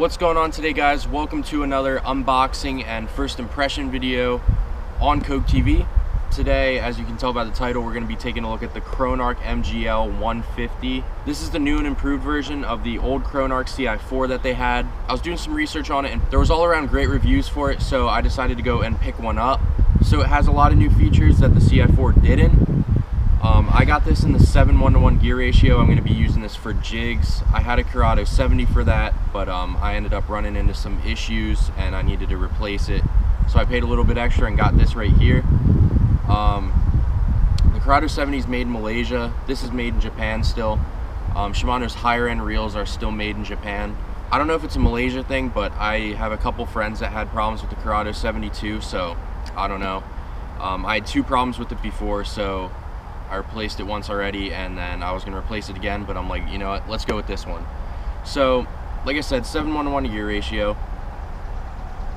What's going on today, guys? Welcome to another unboxing and first impression video on Coke TV. Today, as you can tell by the title, we're going to be taking a look at the Chronarch MGL 150. This is the new and improved version of the old Chronarch CI4 that they had. I was doing some research on it and there was all around great reviews for it, so I decided to go and pick one up. So it has a lot of new features that the CI4 didn't. I got this in the 7:1:1 gear ratio. I'm going to be using this for jigs. I had a Curado 70 for that, but I ended up running into some issues and I needed to replace it. So I paid a little bit extra and got this right here. The Curado 70 is made in Malaysia. This is made in Japan still. Shimano's higher end reels are still made in Japan. I don't know if it's a Malaysia thing, but I have a couple friends that had problems with the Curado 72, so I don't know. I had two problems with it before, so I replaced it once already, and then I was going to replace it again, but I'm like, you know what, let's go with this one. So, like I said, 7:1:1 gear ratio.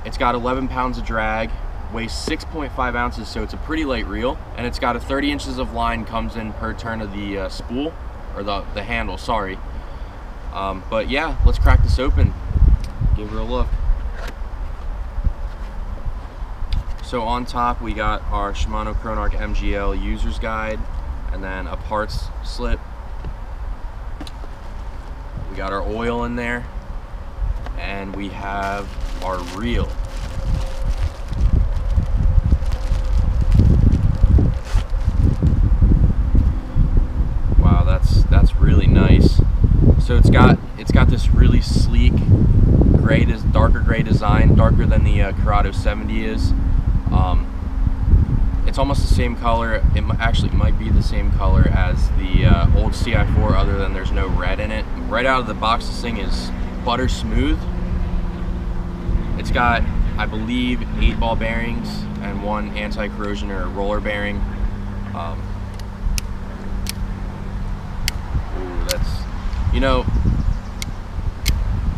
It's got 11 pounds of drag, weighs 6.5 ounces, so it's a pretty light reel, and it's got a 30 inches of line comes in per turn of the spool, or the handle, sorry. But yeah, let's crack this open, give her a look. So on top we got our Shimano Chronarch MGL user's guide, and then a parts slip. We got our oil in there, and we have our reel. Wow, that's really nice. So it's got this really sleek gray, darker gray design, darker than the Curado 70 is. It's almost the same color. It actually might be the same color as the old CI4, other than there's no red in it. Right out of the box, this thing is butter smooth. It's got, I believe, 8 ball bearings and 1 anti-corrosion or roller bearing. Ooh, that's, you know,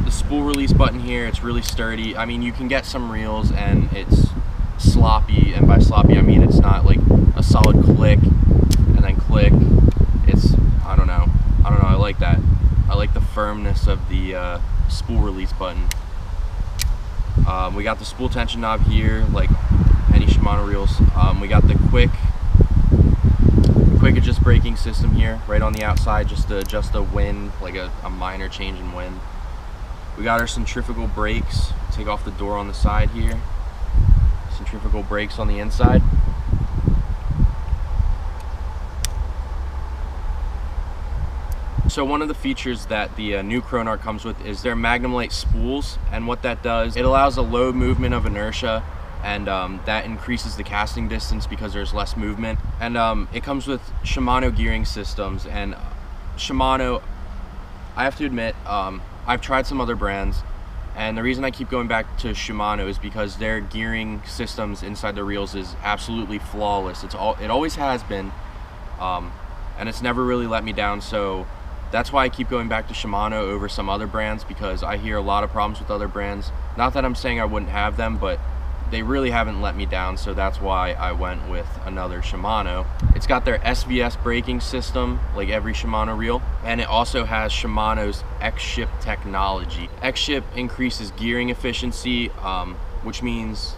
the spool release button here, it's really sturdy. I mean, you can get some reels and it's sloppy, and by sloppy I mean it's not like a solid click and then click. It's, I don't know, I like that. I like the firmness of the spool release button. We got the spool tension knob here, like any Shimano reels. We got the quick adjust braking system here right on the outside, just to adjust the wind, like a minor change in wind. We got our centrifugal brakes. Take off the door on the side here. Centrifugal brakes on the inside. So one of the features that the new Chronarch comes with is their Magnum Light spools, and what that does, it allows a low movement of inertia, and that increases the casting distance because there's less movement. And it comes with Shimano gearing systems, and Shimano, I have to admit, I've tried some other brands, and the reason I keep going back to Shimano is because their gearing systems inside the reels is absolutely flawless. It always has been, and it's never really let me down. So that's why I keep going back to Shimano over some other brands, because I hear a lot of problems with other brands. Not that I'm saying I wouldn't have them, but they really haven't let me down, so that's why I went with another Shimano. It's got their Sbs Braking System, like every Shimano reel, and it also has Shimano's X-Ship technology. X-Ship increases gearing efficiency, which means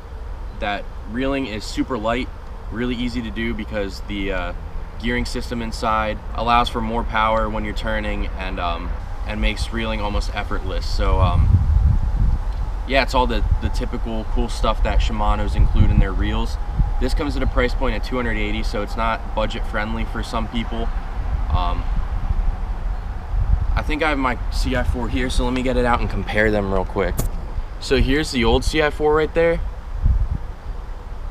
that reeling is super light, really easy to do, because the gearing system inside allows for more power when you're turning, and makes reeling almost effortless. So yeah, it's all the typical cool stuff that Shimano's include in their reels. This comes at a price point at $280, so it's not budget friendly for some people. I think I have my CI4 here, so let me get it out and compare them real quick. So here's the old CI4 right there,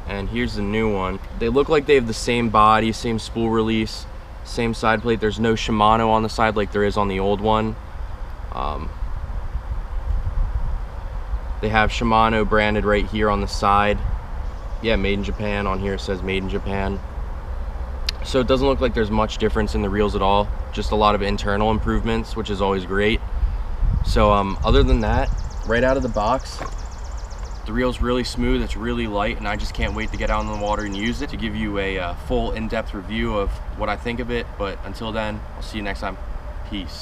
and here's the new one. They look like they have the same body, same spool release, same side plate. There's no Shimano on the side like there is on the old one. They have Shimano branded right here on the side. Yeah, made in Japan. On here it says made in Japan. So it doesn't look like there's much difference in the reels at all. Just a lot of internal improvements, which is always great. So other than that, right out of the box, the reel's really smooth, it's really light, and I just can't wait to get out in the water and use it to give you a full in-depth review of what I think of it. But until then, I'll see you next time. Peace.